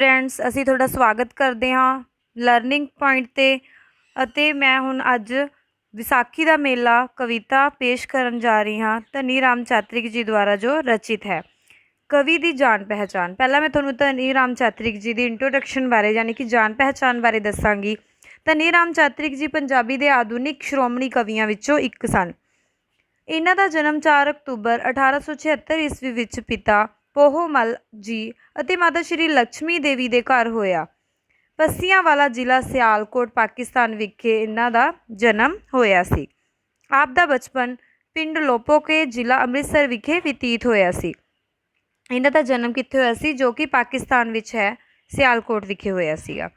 Friends असी थोड़ा स्वागत करते हाँ लर्निंग पॉइंट ते अते मैं हुण अज विसाखी का मेला कविता पेश करन जा रही हाँ धनी राम चातरिक जी द्वारा जो रचित है। कवि की जान पहचान। पहला मैं तुहानूं धनी राम चातरिक जी की इंट्रोडक्शन बारे यानी कि जान पहचान बारे दसांगी। धनी राम चातरिक जी पंजाबी के आधुनिक श्रोमणी कवियों विचों एक सन। इन्हां दा जन्म 4 अक्तूबर 1876 ईस्वी विच पिता पोहोमल जी ਅਤੇ माता श्री लक्ष्मी देवी ਦੇ घर होया। पस्सियां वाला जिला सियालकोट पाकिस्तान विखे इन्हां दा जन्म होया सी। आप दा बचपन पिंड लोपोके जिला अमृतसर विखे व्यतीत होया सी। इन्हां दा जन्म कित्थे होया सी जो कि पाकिस्तान विच है, सियालकोट विखे होया सीगा।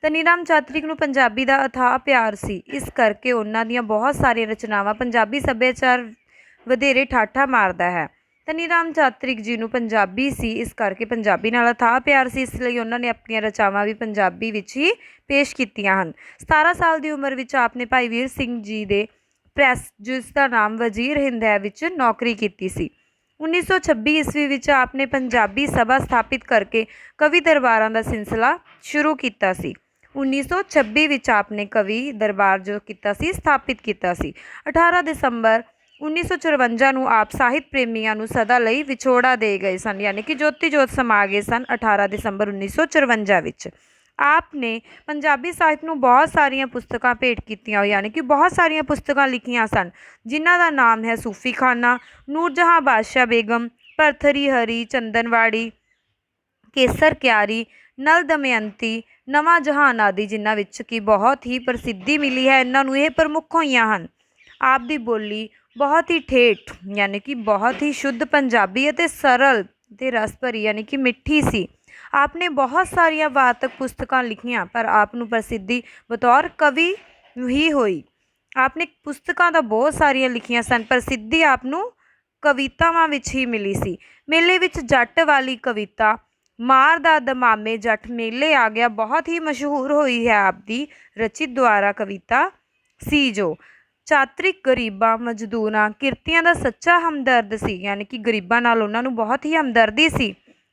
धनी राम चातरिक नूं पंजाबी दा अथाह प्यार सी, इस करके उन्हां दीयां बहुत सारियां रचनावां पंजाबी सभ्याचार वधेरे ठाठा मारदा है। धनी राम चातरिक जी नूं पंजाबी सी, इस करके पंजाबी नाल अथाह प्यार सी, इसलिए उन्होंने अपनी रचावां भी पंजाबी विच ही पेश कीतियां हन। 17 साल की उम्र विच आपने भाई वीर सिंह जी दे प्रैस जिसका नाम वजीर हिंद है विच नौकरी की सी। 1926 ईस्वी विच आपने पंजाबी सभा स्थापित करके कवि दरबारां दा सिलसिला शुरू किया सी। 1926 विच आपने कवि दरबार जो किया सी स्थापित किया सी। 18 दिसंबर 1954 नूं आप ਸਾਹਿਤ ਪ੍ਰੇਮੀਆਂ ਨੂੰ सदा ਲਈ ਵਿਛੋੜਾ ਦੇ गए सन, यानी कि ज्योति जोत समा गए सन 18 दिसंबर 1954 विच। आपने पंजाबी ਸਾਹਿਤ ਨੂੰ बहुत सारिया पुस्तकां भेंट कीतियां, यानी कि बहुत सारिया पुस्तकां लिखियां सन, जिन्हां दा नाम है सूफी खाना, नूरजहाँ बादशाह बेगम, भरथरी हरी, चंदनवाड़ी, केसर क्यारी, नल दमयंती, नवा जहान आदि, जिन्हां विच कि बहुत ही प्रसिद्धि मिली है। इन्हां नूं ये प्रमुख होईयां हन। आप दी बोली बहुत ही ठेठ यानी कि बहुत ही शुद्ध पंजाबी अते सरल ते रस भरी यानी कि मिठी सी। आपने बहुत सारिया वार्तक पुस्तकां लिखियां, पर आपनूं प्रसिद्धि बतौर कवि ही होई। आपने पुस्तकां तां बहुत सारिया लिखियां सन, प्रसिद्धि आपनूं कवितावां विच ही मिली सी। मेले विच जट वाली कविता मार दा दमामे जट मेले आ गया बहुत ही मशहूर हुई है। आपकी रचित द्वारा कविता सी जो चातरिक गरीबां मजदूरां किरतियां दा सच्चा हमदर्द सी, यानी कि गरीबां नाल उन्हां नूं बहुत ही हमदर्दी सी।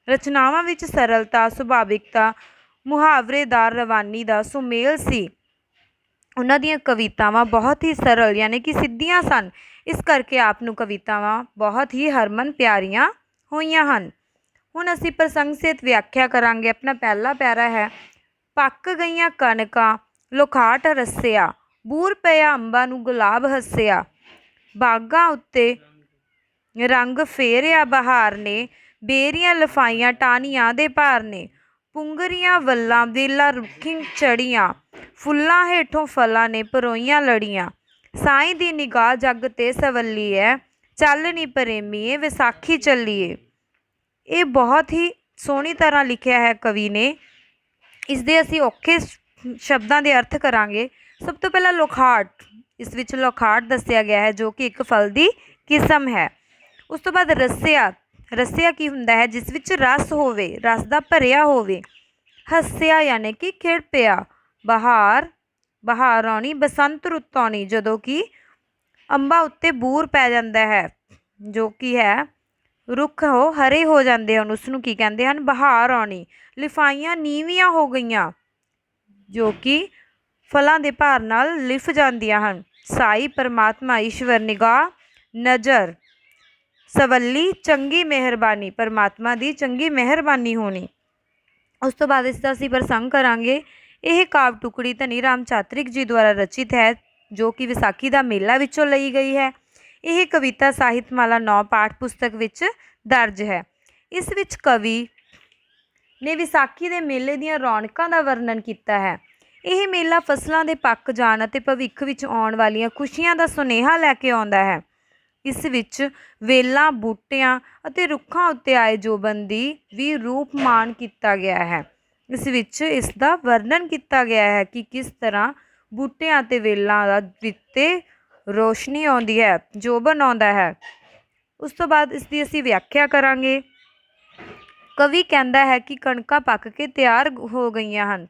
रचनावां विच सरलता, सुभाविकता, मुहावरेदार रवानी दा सुमेल सी। उन्हां दीयां कवितावां बहुत ही सरल यानी कि सिद्धियां सन, इस करके आप नूं कवितावां बहुत ही हरमन प्यारियां होईयां हन। हुण असीं प्रसंग सहित व्याख्या करांगे। अपना पहला पैरा है, पक गईयां कणकां लोखाट रस्सिया, बूर पिया अंबां नूं गुलाब हस्सिया, बागां उत्ते रंग फेरिया बहार ने, बेरियां लफाइयां टाहनियां दे भार ने, पुंगरियां वल्लां वेला रुखी चढ़ियां, फुल्लां हेठों फलां ने परोईयां लड़ियां, साईं दी निगाह जग ते सवली है, चल नी प्रेमीए विसाखी चलीए। ये बहुत ही सोहनी तरह लिखिया है कवि ने। इस दे असीं औखे शब्दां दे अर्थ करांगे। सब तो पहला लोखाट, इस विच लोखाट दस्सिया गया है जो कि एक फल की किस्म है। उस तो बाद रस्सिया, रस्सिया की हुंदा है जिस विच रस होवे, रस दा भरिया होवे। हस्सिया यानी कि खिड़ पिया। बहार, बहार आउणी, बसंत रुत आउणी जदों कि अंबां उत्ते बूर पै जांदा है, जो कि है रुख हो हरे हो जाते हैं, उसनूं की कहते हैं बहार आउणी। लिफाइयां नीवियां हो गईयां, जो कि फलों के भार नाल लिफ जांदियां हन। साई परमात्मा ईश्वर निगाह नज़र, सवली चंगी मेहरबानी, परमात्मा की चंगी मेहरबानी होनी। उस तो बाद इसका असीं प्रसंग करांगे। यह काव टुकड़ी धनी राम चातरिक जी द्वारा रचित है, जो कि विसाखी का मेला विचों लई गई है। यह कविता ਸਾਹਿਤਮਾਲਾ 9 पाठ पुस्तक विच दर्ज है। इस विच कवि ने विसाखी के मेले दीयां रौनकां दा वर्णन किया है। यह मेला फसलों के पक जाण अते भविख विच आउण वालियां खुशियां दा सुनेहा लैके आउंदा है। इस विच वेलां, बूटियां अते रुखां उत्ते आए जोबन दी भी रूपमान किया गया है। इस विच इसदा वर्णन किया गया है कि किस तरह बूटियां अते वेलां दा वित्ते रोशनी आउंदी है, जोबन आउंदा है। उस तो बाद इसकी असीं व्याख्या करांगे। कवि कहता है कि कणकां पक के तैयार हो गईयां हन।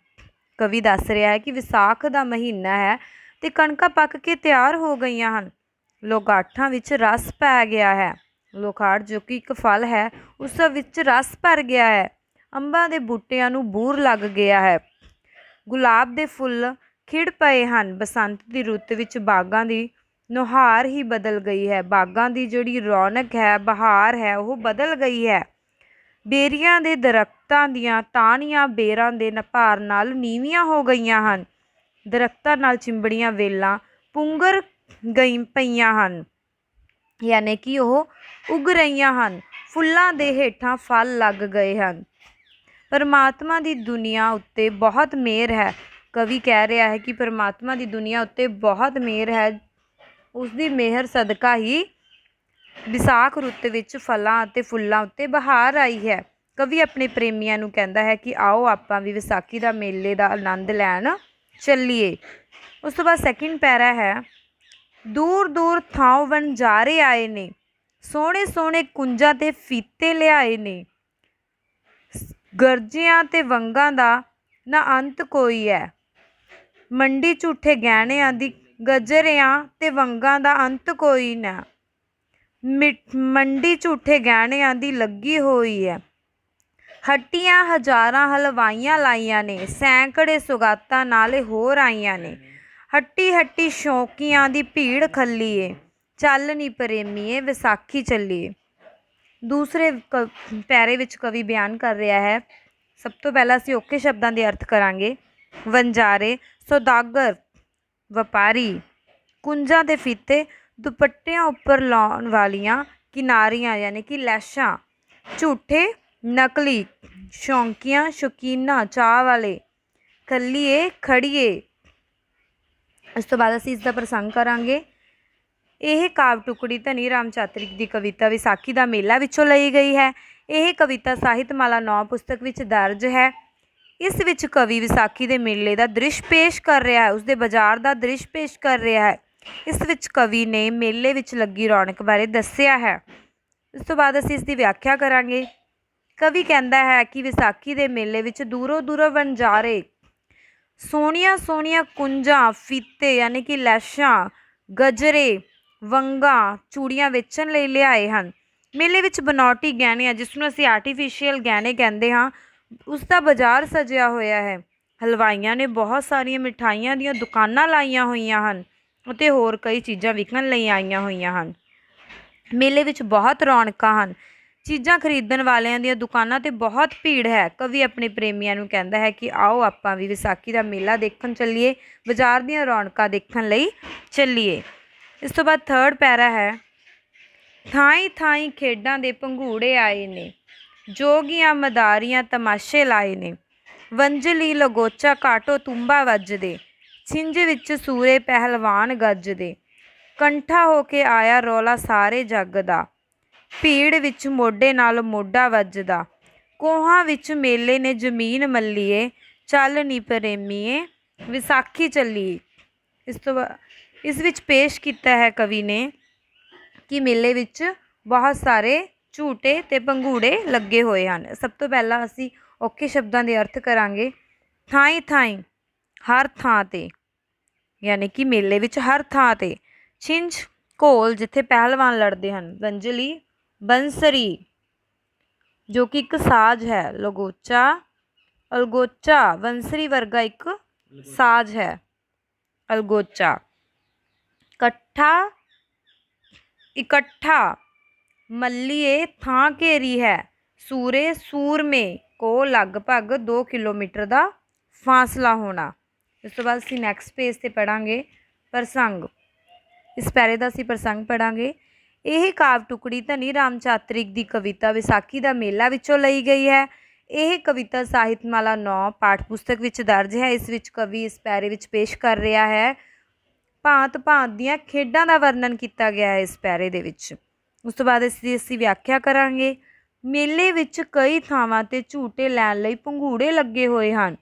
कवि दस रहा है कि विसाख का महीना है तो कणकां पक के तैयार हो गई हैं। लोखाठां विच रस पै गया है। लोखाट जो कि एक फल है, उस विच रस भर गया है। ਅੰਬਾਂ ਦੇ ਬੂਟਿਆਂ ਨੂੰ ਬੂਰ ਲੱਗ ਗਿਆ ਹੈ। ਗੁਲਾਬ ਦੇ ਫੁੱਲ ਖਿੜ ਪਏ ਹਨ। ਬਸੰਤ ਦੀ ਰੁੱਤ ਵਿੱਚ ਬਾਗਾਂ ਦੀ ਨੁਹਾਰ ਹੀ ਬਦਲ ਗਈ ਹੈ। ਬਾਗਾਂ ਦੀ ਜਿਹੜੀ ਰੌਣਕ ਹੈ, ਬਹਾਰ ਹੈ, ਉਹ ਬਦਲ ਗਈ ਹੈ। ਬੇਰੀਆਂ ਦੇ ਦਰਖਤਾਂ ਦੀਆਂ ਟਾਹਣੀਆਂ ਬੇਰਾਂ ਦੇ ਭਾਰ ਨਾਲ ਨੀਵੀਆਂ ਹੋ ਗਈਆਂ ਹਨ। ਦਰਖਤਾਂ ਨਾਲ ਚਿੰਬੜੀਆਂ ਵੇਲਾਂ ਪੁੰਗਰ ਪਈਆਂ ਹਨ, ਯਾਨੀ ਕਿ ਉਹ ਉੱਗ ਰਹੀਆਂ ਹਨ। ਫੁੱਲਾਂ ਦੇ ਹੇਠਾਂ ਫਲ ਲੱਗ ਗਏ ਹਨ। ਪਰਮਾਤਮਾ ਦੀ ਦੁਨੀਆ ਉੱਤੇ ਬਹੁਤ ਮਿਹਰ ਹੈ। ਕਵੀ ਕਹਿ ਰਿਹਾ ਹੈ ਕਿ ਪਰਮਾਤਮਾ ਦੀ ਦੁਨੀਆ ਉੱਤੇ ਬਹੁਤ ਮਿਹਰ ਹੈ। ਉਸ ਦੀ ਮਿਹਰ ਸਦਕਾ ਹੀ ਵਿਸਾਖ ਰੁੱਤ ਵਿੱਚ ਫਲਾਂ ਅਤੇ ਫੁੱਲਾਂ ਉੱਤੇ ਬਹਾਰ ਆਈ ਹੈ। ਕਵੀ ਆਪਣੇ ਪ੍ਰੇਮੀਆਂ ਨੂੰ ਕਹਿੰਦਾ ਹੈ ਕਿ ਆਓ ਆਪਾਂ ਵੀ ਵਿਸਾਖੀ ਦਾ ਮੇਲੇ ਦਾ ਆਨੰਦ ਲੈਣ ਚੱਲੀਏ। ਉਸ ਤੋਂ ਬਾਅਦ ਸੈਕਿੰਡ ਪੈਰਾ ਹੈ, ਦੂਰ ਦੂਰ ਥਾਂ ਵਣਜਾਰੇ ਆਏ ਨੇ, ਸੋਹਣੇ ਸੋਹਣੇ ਕੁੰਜਾਂ ਤੇ ਫੀਤੇ ਲਿਆਏ ਨੇ। ਗਰਜਿਆਂ ਤੇ ਵੰਗਾਂ ਦਾ ਨਾ ਅੰਤ ਕੋਈ ਹੈ। ਮੰਡੀ ਝੂਠੇ ਗਹਿਣਿਆਂ ਦੀ, ਗਜਰਿਆਂ ਤੇ ਵੰਗਾਂ ਦਾ ਅੰਤ ਕੋਈ ਨਾ। ਮੰਡੀ ਝੂਠੇ ਗਹਿਣਿਆਂ ਦੀ ਲੱਗੀ ਹੋਈ ਹੈ। ਹੱਟੀਆਂ ਹਜ਼ਾਰਾਂ ਹਲਵਾਈਆਂ ਲਾਈਆਂ ਨੇ, ਸੈਂਕੜੇ ਸੁਗਾਤਾਂ ਨਾਲੇ ਹੋਰ ਆਈਆਂ ਨੇ। ਹੱਟੀ ਹੱਟੀ ਸ਼ੌਕੀਆਂ ਦੀ ਭੀੜ ਖੱਲੀਏ, ਚੱਲ ਨੀ ਪ੍ਰੇਮੀਏ ਵਿਸਾਖੀ ਚੱਲੀਏ। ਦੂਸਰੇ ਪੈਰੇ ਵਿੱਚ ਕਵੀ ਬਿਆਨ ਕਰ ਰਿਹਾ ਹੈ। ਸਭ ਤੋਂ ਪਹਿਲਾਂ ਅਸੀਂ ਔਖੇ ਸ਼ਬਦਾਂ ਦੇ ਅਰਥ ਕਰਾਂਗੇ। ਵਣਜਾਰੇ ਸੌਦਾਗਰ, ਵਪਾਰੀ। ਕੁੰਜਾਂ ਦੇ ਫੀਤੇ ਦੁਪੱਟਿਆਂ ਉੱਪਰ ਲਾਉਣ ਵਾਲੀਆਂ ਕਿਨਾਰੀਆਂ ਯਾਨੀ ਕਿ ਲੈਸ਼ਾਂ। ਝੂਠੇ ਨਕਲੀ, ਸ਼ੌਂਕੀਆਂ ਸ਼ੌਕੀਨਾਂ ਚਾਹ ਵਾਲੇ। ਖੱਲੀਏ ਖੜੀਏ। ਇਸ ਤੋਂ ਬਾਅਦ ਅਸੀਂ ਇਸ ਦਾ ਪ੍ਰਸੰਗ ਕਰਾਂਗੇ। ਇਹ ਕਾਵਿ ਟੁਕੜੀ ਧਨੀ ਰਾਮ ਚਾਤ੍ਰਿਕ ਦੀ ਕਵਿਤਾ ਵਿਸਾਖੀ ਦਾ ਮੇਲਾ ਵਿੱਚੋਂ ਲਈ ਗਈ ਹੈ। ਇਹ ਕਵਿਤਾ ਸਾਹਿਤਮਾਲਾ 9 ਪੁਸਤਕ ਵਿੱਚ ਦਰਜ ਹੈ। ਇਸ ਵਿੱਚ ਕਵੀ ਵਿਸਾਖੀ ਦੇ ਮੇਲੇ ਦਾ ਦ੍ਰਿਸ਼ ਪੇਸ਼ ਕਰ ਰਿਹਾ ਹੈ, ਉਸਦੇ ਬਾਜ਼ਾਰ ਦਾ ਦ੍ਰਿਸ਼ ਪੇਸ਼ ਕਰ ਰਿਹਾ ਹੈ। ਇਸ ਵਿੱਚ ਕਵੀ ਨੇ ਮੇਲੇ ਵਿੱਚ ਲੱਗੀ ਰੌਣਕ ਬਾਰੇ ਦੱਸਿਆ ਹੈ। ਇਸ ਤੋਂ ਬਾਅਦ ਅਸੀਂ ਇਸ ਦੀ ਵਿਆਖਿਆ ਕਰਾਂਗੇ। ਕਵੀ ਕਹਿੰਦਾ ਹੈ ਕਿ ਵਿਸਾਖੀ ਦੇ ਮੇਲੇ ਵਿੱਚ ਦੂਰੋਂ ਦੂਰੋਂ ਵਣਜਾਰੇ ਸੋਹਣੀਆਂ ਸੋਹਣੀਆਂ ਕੁੰਜਾਂ, ਫੀਤੇ ਯਾਨੀ ਕਿ ਲੈਸ਼ਾਂ, ਗਜਰੇ, ਵੰਗਾਂ, ਚੂੜੀਆਂ ਵੇਚਣ ਲਈ ਲਿਆਏ ਹਨ। ਮੇਲੇ ਵਿੱਚ ਬਨਾਵਟੀ ਗਹਿਣਿਆਂ, ਜਿਸ ਨੂੰ ਅਸੀਂ ਆਰਟੀਫਿਸ਼ੀਅਲ ਗਹਿਣੇ ਕਹਿੰਦੇ ਹਾਂ, ਉਸ ਦਾ ਬਾਜ਼ਾਰ ਸਜਿਆ ਹੋਇਆ ਹੈ। ਹਲਵਾਈਆਂ ਨੇ ਬਹੁਤ ਸਾਰੀਆਂ ਮਿਠਾਈਆਂ ਦੀਆਂ ਦੁਕਾਨਾਂ ਲਾਈਆਂ ਹੋਈਆਂ ਹਨ ਅਤੇ ਹੋਰ ਕਈ ਚੀਜ਼ਾਂ ਵਿਕਣ ਲਈ ਆਈਆਂ ਹੋਈਆਂ ਹਨ। ਮੇਲੇ ਵਿੱਚ ਬਹੁਤ ਰੌਣਕਾਂ ਹਨ। ਚੀਜ਼ਾਂ ਖਰੀਦਣ ਵਾਲਿਆਂ ਦੀਆਂ ਦੁਕਾਨਾਂ 'ਤੇ ਬਹੁਤ ਭੀੜ ਹੈ। ਕਵੀ ਆਪਣੇ ਪ੍ਰੇਮੀਆਂ ਨੂੰ ਕਹਿੰਦਾ ਹੈ ਕਿ ਆਓ ਆਪਾਂ ਵੀ ਵਿਸਾਖੀ ਦਾ ਮੇਲਾ ਦੇਖਣ ਚੱਲੀਏ, ਬਾਜ਼ਾਰ ਦੀਆਂ ਰੌਣਕਾਂ ਦੇਖਣ ਲਈ ਚੱਲੀਏ। ਇਸ ਤੋਂ ਬਾਅਦ ਥਰਡ ਪੈਰਾ ਹੈ, ਥਾਈਂ ਥਾਈਂ ਖੇਡਾਂ ਦੇ ਭੰਗੂੜੇ ਆਏ ਨੇ, ਜੋਗੀਆਂ ਮਦਾਰੀਆਂ ਤਮਾਸ਼ੇ ਲਾਏ ਨੇ। ਵੰਜਲੀ ਲਗੋਚਾ ਕਾਟੋ ਤੁੰਬਾ ਵੱਜਦੇ, ਛਿੰਝ ਵਿੱਚ ਸੂਰੇ ਪਹਿਲਵਾਨ ਗੱਜਦੇ। ਕੰਠਾ ਹੋ ਕੇ ਆਇਆ ਰੌਲਾ ਸਾਰੇ ਜੱਗ ਦਾ, ਭੀੜ ਵਿੱਚ ਮੋਢੇ ਨਾਲ ਮੋਢਾ ਵੱਜਦਾ। ਕੋਹਾਂ ਵਿੱਚ ਮੇਲੇ ਨੇ ਜ਼ਮੀਨ ਮੱਲੀਏ, ਚੱਲ ਨੀ ਪ੍ਰੇਮੀਏ ਵਿਸਾਖੀ ਚੱਲੀਏ। ਇਸ ਵਿੱਚ ਪੇਸ਼ ਕੀਤਾ ਹੈ ਕਵੀ ਨੇ ਕਿ ਮੇਲੇ ਵਿੱਚ ਬਹੁਤ ਸਾਰੇ ਝੂਟੇ ਤੇ ਭੰਗੂੜੇ ਲੱਗੇ ਹੋਏ ਹਨ। ਸਭ ਤੋਂ ਪਹਿਲਾਂ ਅਸੀਂ ਔਖੇ ਸ਼ਬਦਾਂ ਦੇ ਅਰਥ ਕਰਾਂਗੇ। ਥਾਈਂ ਥਾਈਂ, ਹਰ ਥਾਂ 'ਤੇ, ਯਾਨੀ ਕਿ ਮੇਲੇ ਵਿੱਚ ਹਰ ਥਾਂ 'ਤੇ। ਛਿੰਝ, ਘੋਲ, ਜਿੱਥੇ ਪਹਿਲਵਾਨ ਲੜਦੇ ਹਨ। ਵੰਜਲੀ, ਬੰਸਰੀ, ਜੋ ਕਿ ਇੱਕ ਸਾਜ਼ ਹੈ। ਲਗੋਚਾ, ਅਲਗੋਚਾ, ਬੰਸਰੀ ਵਰਗਾ ਇੱਕ ਸਾਜ਼ ਹੈ ਅਲਗੋਚਾ। ਇਕੱਠਾ, ਇਕੱਠਾ, ਮੱਲੀਏ ਥਾਂ ਘੇਰੀ ਹੈ। ਸੂਰੇ, ਸੂਰਮੇ, ਕੋ ਲਗਭਗ 2 ਕਿਲੋਮੀਟਰ ਦਾ ਫਾਸਲਾ ਹੋਣਾ। ਇਸ ਤੋਂ ਬਾਅਦ ਅਸੀਂ ਨੈਕਸਟ ਪੇਜ 'ਤੇ ਪੜ੍ਹਾਂਗੇ ਪ੍ਰਸੰਗ। ਇਸ ਪੈਰੇ ਦਾ ਅਸੀਂ ਪ੍ਰਸੰਗ ਪੜ੍ਹਾਂਗੇ। ਇਹ ਕਾਵਿ ਟੁਕੜੀ ਧਨੀ ਰਾਮ ਚਾਤ੍ਰਿਕ ਦੀ ਕਵਿਤਾ ਵਿਸਾਖੀ ਦਾ ਮੇਲਾ ਵਿੱਚੋਂ ਲਈ ਗਈ ਹੈ। ਇਹ ਕਵਿਤਾ ਸਾਹਿਤਮਾਲਾ 9 ਪਾਠ ਪੁਸਤਕ ਵਿੱਚ ਦਰਜ ਹੈ। ਇਸ ਵਿੱਚ ਕਵੀ ਇਸ ਪੈਰੇ ਵਿੱਚ ਪੇਸ਼ ਕਰ ਰਿਹਾ ਹੈ। ਭਾਂਤ ਭਾਂਤ ਦੀਆਂ ਖੇਡਾਂ ਦਾ ਵਰਣਨ ਕੀਤਾ ਗਿਆ ਹੈ ਇਸ ਪੈਰੇ ਦੇ ਵਿੱਚ। ਉਸ ਤੋਂ ਬਾਅਦ ਅਸੀਂ ਵਿਆਖਿਆ ਕਰਾਂਗੇ। ਮੇਲੇ ਵਿੱਚ ਕਈ ਥਾਵਾਂ 'ਤੇ ਝੂਟੇ ਲੈਣ ਲਈ ਭੰਗੂੜੇ ਲੱਗੇ ਹੋਏ ਹਨ,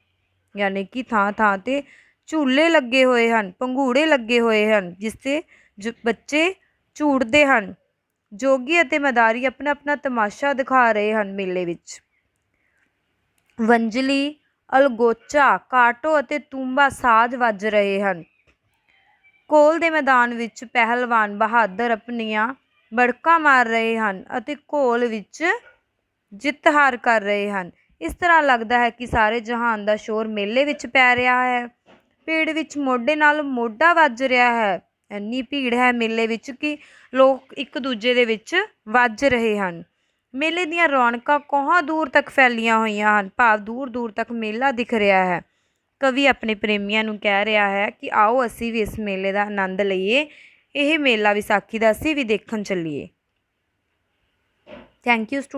ਯਾਨੀ ਕਿ ਥਾਂ ਥਾਂ 'ਤੇ ਝੂਲੇ ਲੱਗੇ ਹੋਏ ਹਨ, ਭੰਗੂੜੇ ਲੱਗੇ ਹੋਏ ਹਨ, ਜਿਸ 'ਤੇ ਬੱਚੇ ਝੂਟਦੇ ਹਨ। ਜੋਗੀ ਅਤੇ ਮਦਾਰੀ ਆਪਣਾ ਆਪਣਾ ਤਮਾਸ਼ਾ ਦਿਖਾ ਰਹੇ ਹਨ ਮੇਲੇ ਵਿੱਚ। ਵੰਜਲੀ, ਅਲਗੋਚਾ, ਕਾਟੋ ਅਤੇ ਤੂੰਬਾ ਸਾਜ਼ ਵੱਜ ਰਹੇ ਹਨ। ਘੋਲ ਦੇ ਮੈਦਾਨ ਵਿੱਚ ਪਹਿਲਵਾਨ ਬਹਾਦਰ ਆਪਣੀਆਂ ਬੜਕਾਂ ਮਾਰ ਰਹੇ ਹਨ ਅਤੇ ਘੋਲ ਵਿੱਚ ਜਿੱਤ ਹਾਰ ਕਰ ਰਹੇ ਹਨ। ਇਸ ਤਰ੍ਹਾਂ ਲੱਗਦਾ ਹੈ ਕਿ ਸਾਰੇ ਜਹਾਨ ਦਾ ਸ਼ੋਰ ਮੇਲੇ ਵਿੱਚ ਪੈ ਰਿਹਾ ਹੈ। ਭੀੜ ਵਿੱਚ ਮੋਢੇ ਨਾਲ ਮੋਢਾ ਵੱਜ ਰਿਹਾ ਹੈ। ਇੰਨੀ ਭੀੜ ਹੈ ਮੇਲੇ ਵਿੱਚ ਕਿ ਲੋਕ ਇੱਕ ਦੂਜੇ ਦੇ ਵਿੱਚ ਵੱਜ ਰਹੇ ਹਨ। ਮੇਲੇ ਦੀਆਂ ਰੌਣਕਾਂ ਕੋਹਾਂ ਦੂਰ ਤੱਕ ਫੈਲੀਆਂ ਹੋਈਆਂ ਹਨ, ਭਾਵ ਦੂਰ ਦੂਰ ਤੱਕ ਮੇਲਾ ਦਿਖ ਰਿਹਾ ਹੈ। ਕਵੀ ਆਪਣੇ ਪ੍ਰੇਮੀਆਂ ਨੂੰ ਕਹਿ ਰਿਹਾ ਹੈ ਕਿ ਆਓ ਅਸੀਂ ਵੀ ਇਸ ਮੇਲੇ ਦਾ ਆਨੰਦ ਲਈਏ। ਇਹ ਮੇਲਾ ਵਿਸਾਖੀ ਦਾ ਅਸੀਂ ਵੀ ਦੇਖਣ ਚੱਲੀਏ। Thank you student.